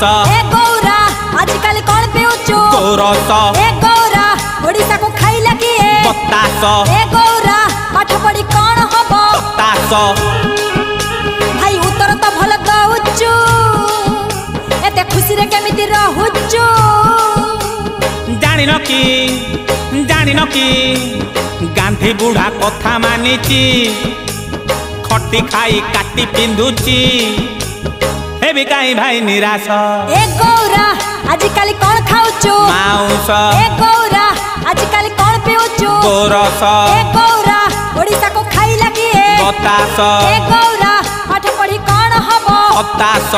ए गौरा आजकल कौन पिउचु गोरस ए गौरा ओडिसा को खाइला किए बतास ए गौरा पाठ पढ़ी कौन हबो बतास भाई उत्तर तो भल दउचु एते खुशी रे केमिति रहुचु जानिन कि गांधी बुढ़ा कथा मानिची खटी खाई काटी पिंधुची हे भी काई भाई निराश ए गौरा आजकल कौन खाउचु माउस ए गौरा आजकल कौन पिउचु गोरस ए गौरा ओडिसा को खाइला किए बतास ए गौरा पाठ पढ़ी कौन हबो बतास